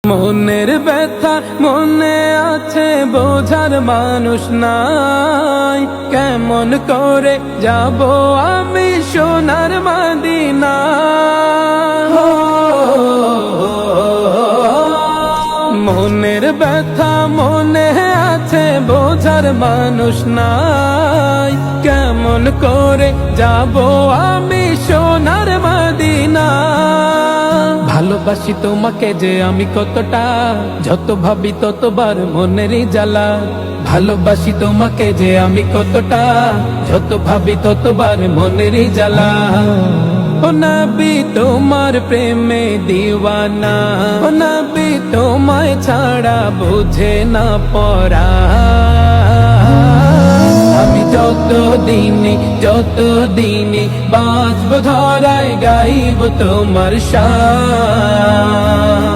মনের ব্যথা মনে আছে, বোঝার মানুষ নাই। কেমন করে যাব আমি সোনার মদিনা? মনের ব্যথা মনে আছে, বোঝার মানুষ নাই। কেমন করে যাব আমি সোনার মদিনা? ভালোবাসি তোমাকে যে আমি কতটা, যত ভাবি ততবার মনেরই জ্বালা। ভালোবাসি তোমাকে যে আমি কতটা, যত ভাবি ততবার মনেরই জ্বালা। ও নবী তোমার প্রেমে দিওয়ানা, ও নবী তোমায় ছাড়া বুঝে না পরা। আমি যত দিনে বাঁচব ধরায় গাইব তোমার শান।